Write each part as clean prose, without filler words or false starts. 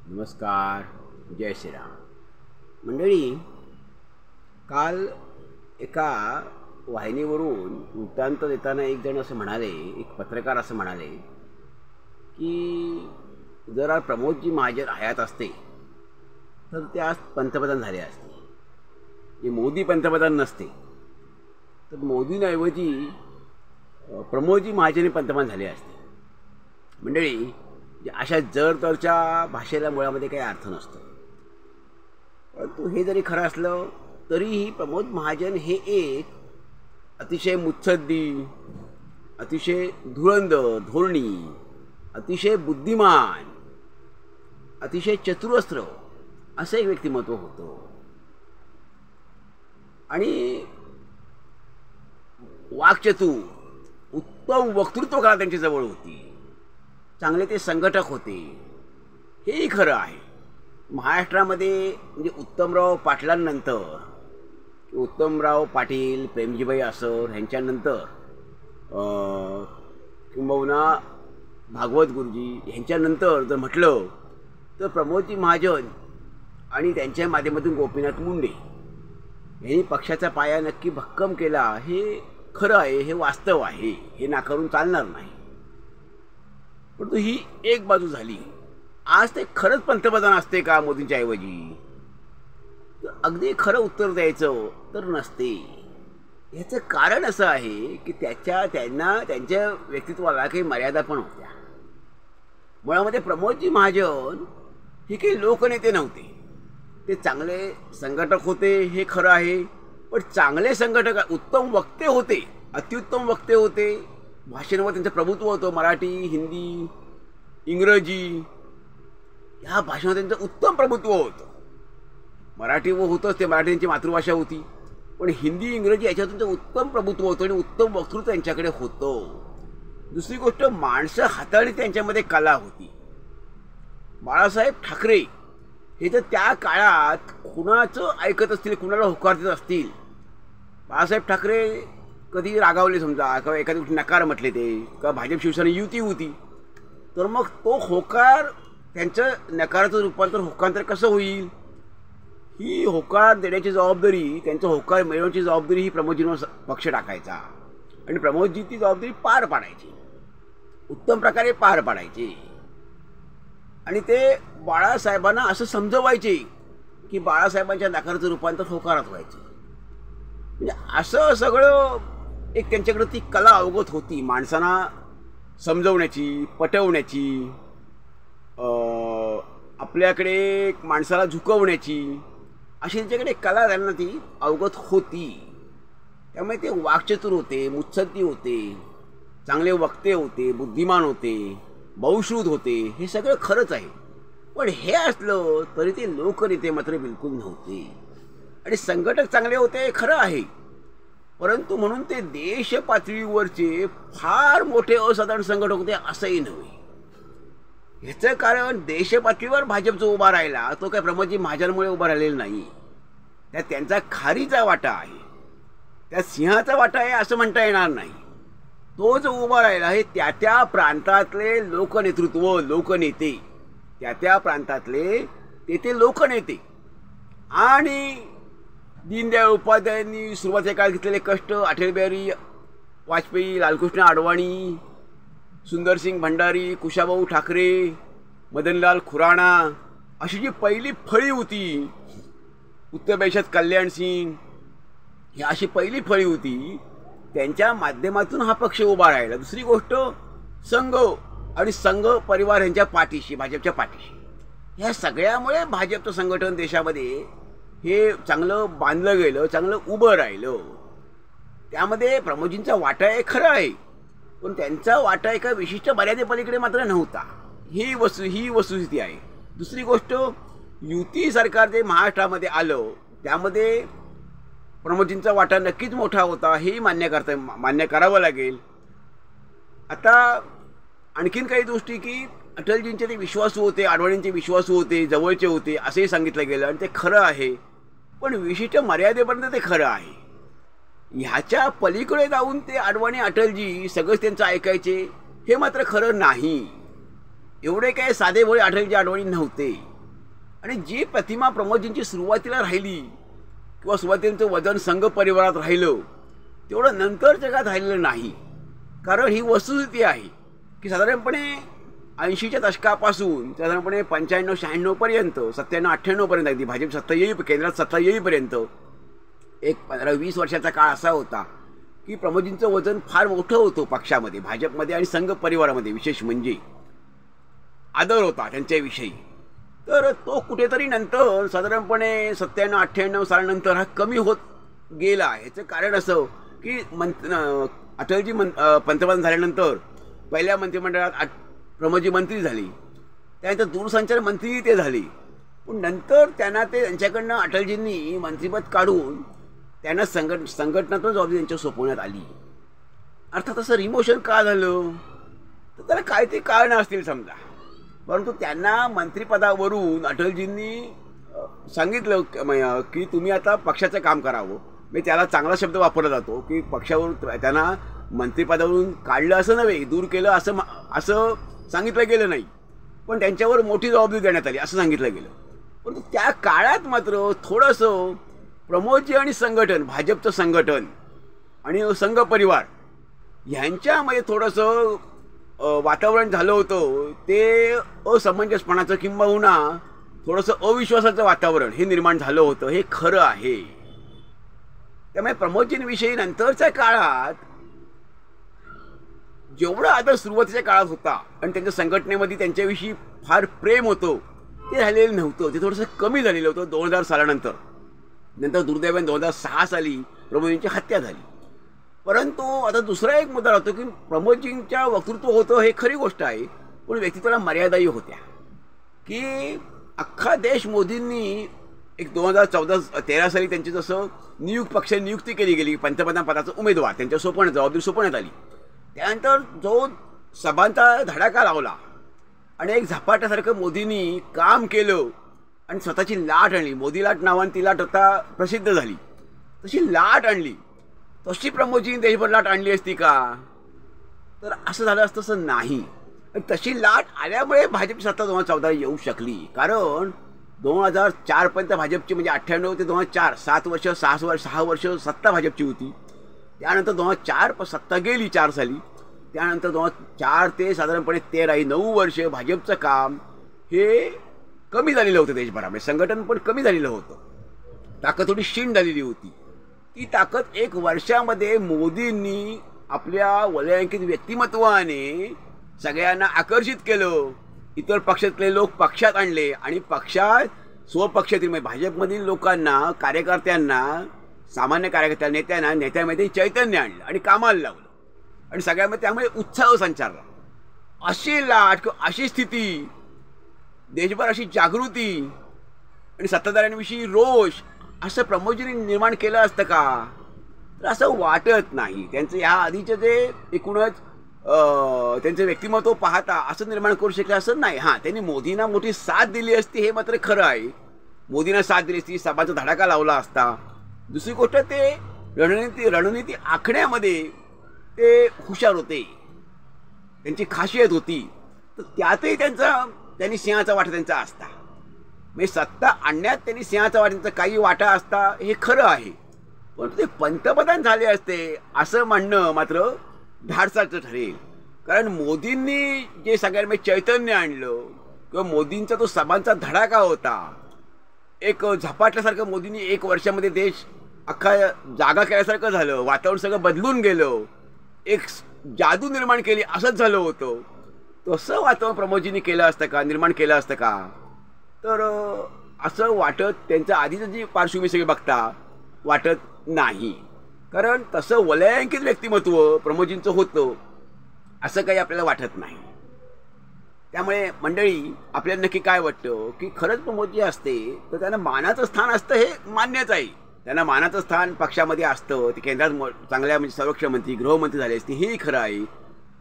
नमस्कार. जय श्रीराम. मंडळी, काल एका वाहिनीवरून वृत्तांत देताना एक जण असं म्हणाले, एक पत्रकार असं म्हणाले की जर प्रमोदजी महाजन हयात असते तर ते आज पंतप्रधान झाले असते. जे मोदी पंतप्रधान नसते तर मोदींऐवजी प्रमोदजी महाजन पंतप्रधान झाले असते. मंडळी, अशा जर तरच्या भाषेला मुळामध्ये काही अर्थ नसतो. परंतु हे जरी खरं असलं तरीही प्रमोद महाजन हे एक अतिशय मुत्सद्दी, अतिशय धुरंधर, धोरणी, अतिशय बुद्धिमान, अतिशय चतुरस्त्र असं एक व्यक्तिमत्व होतं. आणि वाक्चतुर, उत्तम वक्तृत्व कला त्यांच्याजवळ होती. चांगले ते संघटक होते, हेही खरं आहे. महाराष्ट्रामध्ये म्हणजे उत्तमराव पाटलांनंतर, उत्तमराव पाटील, प्रेमजीभाई आसर ह्यांच्यानंतर किंबहुना भागवत गुरुजी ह्यांच्यानंतर जर म्हटलं तर प्रमोदजी महाजन आणि त्यांच्या माध्यमातून गोपीनाथ मुंडे यांनी पक्षाचा पाया नक्की भक्कम केला. हे खरं आहे, हे वास्तव आहे, हे नाकारून चालणार नाही. परंतु ही एक बाजू झाली. आज ते खरंच पंतप्रधान असते का मोदींच्या ऐवजी? अगदी खरं उत्तर द्यायचं तर नसते. याचं कारण असं आहे की त्यांना त्यांच्या व्यक्तित्वाला काही मर्यादा पण होत्या. मुळामध्ये प्रमोदजी महाजन हे काही लोकनेते नव्हते. ते चांगले संघटक होते, हे खरं आहे. पण चांगले संघटक, उत्तम वक्ते होते, अत्युत्तम वक्ते होते. भाषेवर त्यांचं प्रभुत्व होतं. मराठी, हिंदी, इंग्रजी ह्या भाषेवर त्यांचं उत्तम प्रभुत्व होतं. मराठी होतंच, ते मराठी त्यांची मातृभाषा होती. पण हिंदी, इंग्रजी याच्यातून त्यांचं उत्तम प्रभुत्व होतं आणि उत्तम वक्तृत्व त्यांच्याकडे होतं. दुसरी गोष्ट, माणसं हाताळणी त्यांच्यामध्ये कला होती. बाळासाहेब ठाकरे हे तर त्या काळात कुणाचं ऐकत असतील, कुणाला होकार देत असतील. बाळासाहेब ठाकरे कधी रागावले समजा, किंवा एखाद्या गोष्टी नकार म्हटले ते, किंवा भाजप शिवसेना युती होती, तर मग तो होकार, त्यांचं नकाराचं रूपांतर होकांतर कसं होईल? ही होकार देण्याची जबाबदारी, त्यांचं होकार मिळवण्याची जबाबदारी ही प्रमोदजींवर पक्ष टाकायचा. आणि प्रमोदजी ती जबाबदारी पार पाडायची, उत्तम प्रकारे पार पाडायची. आणि ते बाळासाहेबांना असं समजवायचे की बाळासाहेबांच्या नकाराचं रूपांतर होकारात व्हायचं. म्हणजे असं सगळं एक त्यांच्याकडे ती कला अवगत होती, माणसांना समजवण्याची, पटवण्याची, आपल्याकडे माणसाला झुकवण्याची, अशी त्यांच्याकडे कला त्यांना ती अवगत होती. त्यामुळे ते वाक्चतुर होते, मुत्सद्दी होते, चांगले वक्ते होते, बुद्धिमान होते, बहुश्रुत होते. हे सगळं खरंच आहे. पण हे असलं तरी ते लोकनेते मात्र बिलकुल नव्हते. आणि संघटक चांगले होते, खरं आहे. परंतु म्हणून ते देश पातळीवरचे फार मोठे असाधारण संघटक होते असंही नव्हे. ह्याचं कारण देश पातळीवर भाजप जो उभा राहिला तो काय प्रमोदजी महाजनमुळे उभा राहिलेला नाही. त्यात त्यांचा खारीचा वाटा आहे, त्यात सिंहाचा वाटा आहे असं म्हणता येणार नाही. तो जो उभा राहिला आहे त्या त्या प्रांतातले लोकनेतृत्व, लोकनेते, त्या त्या प्रांतातले ते लोकनेते. आणि दीनदयाळ उपाध्यायांनी सुरुवातीच्या काळात घेतलेले कष्ट, अटल बिहारी वाजपेयी, लालकृष्ण अडवाणी, सुंदरसिंग भंडारी, कुशाभाऊ ठाकरे, मदनलाल खुराणा अशी जी पहिली फळी होती, उत्तर प्रदेशात कल्याण सिंग, ही अशी पहिली फळी होती, त्यांच्या माध्यमातून हा पक्ष उभा राहिला. दुसरी गोष्ट, संघ आणि संघ परिवार यांच्या पाठीशी, भाजपच्या पाठीशी, ह्या सगळ्यामुळे भाजपचं संघटन देशामध्ये हे चांगलं बांधलं गेलं, चांगलं उभं राहिलं. त्यामध्ये प्रमोदजींचा वाटा आहे, खरं आहे. पण त्यांचा वाटा एका विशिष्ट मर्यादेपलीकडे मात्र नव्हता. ही वस्तुस्थिती आहे. दुसरी गोष्ट, युती सरकार जे महाराष्ट्रामध्ये आलं त्यामध्ये प्रमोदजींचा वाटा नक्कीच मोठा होता, हेही मान्य करावं लागेल. आता आणखीन काही गोष्टी की अटलजींचे ते विश्वासू होते, अडवाणींचे विश्वासू होते, जवळचे होते असंही सांगितलं गेलं आणि ते खरं आहे. पण विशिष्ट मर्यादेपर्यंत ते खरं आहे. ह्याच्या पलीकडे जाऊन ते अडवाणी, अटलजी सगळंच त्यांचं ऐकायचे हे मात्र खरं नाही. एवढे काय साधे भोळे अटलजी, अडवाणी नव्हते. आणि जी प्रतिमा प्रमोदजींची सुरुवातीला राहिली किंवा सुरुवातीचं वजन संघ परिवारात राहिलं तेवढं नंतर जगात राहिलेलं नाही. कारण ही वस्तुस्थिती आहे की साधारणपणे 80च्या दशकापासून साधारणपणे 95-96पर्यंत 97-98पर्यंत अगदी भाजप सत्ता केंद्रात सत्ता येईपर्यंत एक 15-20 वर्षाचा काळ असा होता की प्रमोदजींचं वजन फार मोठं होतं पक्षामध्ये, भाजपमध्ये आणि संघ परिवारामध्ये. विशेष म्हणजे आदर होता त्यांच्याविषयी. तर तो कुठेतरी नंतर साधारणपणे 97-98 सालानंतर हा कमी होत गेला. ह्याचं कारण असं की अटलजी पंतप्रधान झाल्यानंतर पहिल्या मंत्रिमंडळात प्रमोदजी मंत्री झाली, त्यानंतर दूरसंचार मंत्री ते झाले. पण नंतर त्यांच्याकडनं अटलजींनी मंत्रिपद काढून त्यांना संघटनात्मक जबाबदारी त्यांच्या सोपवण्यात आली. अर्थात असं रिमोशन का झालं तर त्याला काय ते कारणं असतील समजा, परंतु त्यांना मंत्रिपदावरून अटलजींनी सांगितलं की तुम्ही आता पक्षाचं काम करावं. मी त्याला चांगला शब्द वापरला जातो की पक्षावरून त्यांना मंत्रिपदावरून काढलं असं नव्हे, दूर केलं असं सांगितलं गेलं नाही, पण त्यांच्यावर मोठी जबाबदारी देण्यात आली असं सांगितलं गेलं. परंतु त्या काळात मात्र थोडंसं प्रमोदजी आणि संघटन, भाजपचं संघटन आणि संघ परिवार ह्यांच्यामध्ये थोडंसं वातावरण झालं होतं. ते असमंजसपणाचं किंबहुना थोडंसं अविश्वासाचं वातावरण हे निर्माण झालं होतं, हे खरं आहे. त्यामुळे प्रमोदजींविषयी नंतरच्या काळात जेवढा आदर सुरुवातीच्या काळात होता आणि त्यांच्या संघटनेमध्ये त्यांच्याविषयी फार प्रेम होतं ते राहिलेलं नव्हतं, ते थोडंसं कमी झालेलं होतं 2000 सालानंतर. नंतर दुर्दैवाने 2006 साली प्रमोदजींची हत्या झाली. परंतु आता दुसरा एक मुद्दा होतो की प्रमोदजींच्या वक्तृत्व होतं हे खरी गोष्ट आहे, पण व्यक्तित्वाला मर्यादाही होत्या की अख्खा देश मोदींनी एक 2014-13 साली त्यांची जसं नियुक्ती केली गेली पंतप्रधान पदाचा उमेदवार त्यांच्या जबाबदारी सोपवण्यात आली. त्यानंतर जो सभांचा धडाका लावला आणि एक झपाट्यासारखं मोदींनी काम केलं आणि स्वतःची लाट आणली. मोदी लाट नावाने ती लाट आता प्रसिद्ध झाली. तशी लाट आणली, तशी प्रमोदजींनी देशभर लाट आणली असती का तर असं झालं असतं असं नाही. तशी लाट आल्यामुळे भाजपची सत्ता 2014 येऊ शकली. कारण 2004पर्यंत भाजपची म्हणजे 98 ते 2004 6 वर्ष सत्ता भाजपची होती. त्यानंतर 2004 सत्ता गेली 4 साली. त्यानंतर 2004 ते साधारणपणे 9 वर्ष भाजपचं काम हे कमी झालेलं होतं देशभरामध्ये. संघटन पण कमी झालेलं होतं, ताकद थोडी क्षीण झालेली होती. ती ताकद 1 वर्षामध्ये मोदींनी आपल्या वलयांकित व्यक्तिमत्वाने सगळ्यांना आकर्षित केलं. इतर पक्षातले लोक पक्षात आणले आणि पक्षात स्वपक्षातील म्हणजे भाजपमधील लोकांना, कार्यकर्त्यांना, सामान्य कार्यकर्त्यांना, नेत्यामध्ये चैतन्य आणलं आणि कामाला लावलं आणि सगळ्यामध्ये त्यामुळे उत्साह संचारला. अशी लाट, अशी स्थिती, देशभर अशी जागृती आणि सत्ताधाऱ्यांविषयी रोष असं प्रमोदजींनी निर्माण केलं असतं का तर असं वाटत नाही. त्यांचं ह्या आधीचं जे एकूणच त्यांचं व्यक्तिमत्व पाहता असं निर्माण करू शकलं असं नाही. हां, त्यांनी मोदींना मोठी साथ दिली असती हे मात्र खरं आहे. मोदींना साथ दिली असती, सभाचा धडाका लावला असता. दुसरी गोष्ट ते रणनीती आखण्यामध्ये ते हुशार होते, त्यांची खासियत होती. तर त्यातही त्यांनी सिंहाचा वाटा त्यांचा असता. म्हणजे सत्ता आणण्यात त्यांनी सिंहाचा वाटा त्यांचा काही वाटा असता हे खरं आहे. पण ते पंतप्रधान झाले असते असं म्हणणं मात्र धाडसाचं ठरेल. कारण मोदींनी जे सगळ्यांमध्ये चैतन्य आणलं किंवा मोदींचा तो सभांचा धडाका होता, एक झपाटल्यासारखं मोदींनी 1 वर्षामध्ये देश अख्खा जागा केल्यासारखं झालं, वातावरण सगळं बदलून गेलं, एक जादू निर्माण केली असंच झालं होतं. तसं वातावरण प्रमोदजींनी केलं असतं का, निर्माण केलं असतं का तर असं वाटत, त्यांचं आधीचं जी पार्श्वभूमी सगळी बघता वाटत नाही. कारण तसं वलयांकित व्यक्तिमत्व प्रमोदजींचं होतं असं काही आपल्याला वाटत नाही. त्यामुळे मंडळी आपल्याला नक्की काय वाटतं की खरंच प्रमोदजी असते तर त्यांना मानाचं स्थान असतं हे मान्यच आहे. त्यांना मानाचं स्थान पक्षामध्ये असतं, ते केंद्रात चांगल्या म्हणजे संरक्षण मंत्री, गृहमंत्री झाले असते हेही खरं आहे.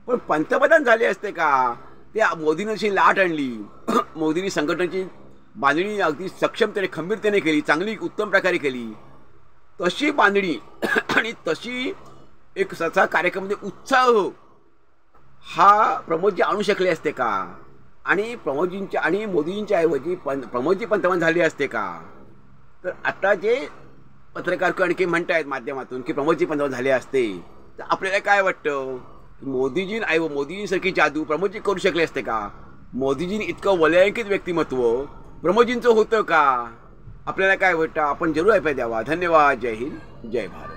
पण पंतप्रधान झाले असते का, ते मोदींनी अशी लाट आणली, मोदींनी संघटनेची बांधणी अगदी सक्षमतेने, खंबीरतेने केली, चांगली उत्तम प्रकारे केली. तशी बांधणी आणि तशी एक सचा कार्यक्रमामध्ये उत्साह हा प्रमोदजी आणू शकले असते का आणि प्रमोदजींच्या आणि मोदीजींच्या ऐवजी प्रमोदजी पंतप्रधान झाले असते का? तर आता जे पत्रकार किंवा आणखी म्हणतायत माध्यमातून की प्रमोदजी पंतप्रधान झाले असते, तर आपल्याला काय वाटतं की मोदीजींसारखी जादू प्रमोदजी करू शकले असते का? मोदीजींनी इतकं वलयांकित व्यक्तिमत्व प्रमोदजींचं होतं का? आपल्याला काय वाटतं? आपण जरूर ऐकायला द्यावा. धन्यवाद. जय हिंद, जय भारत.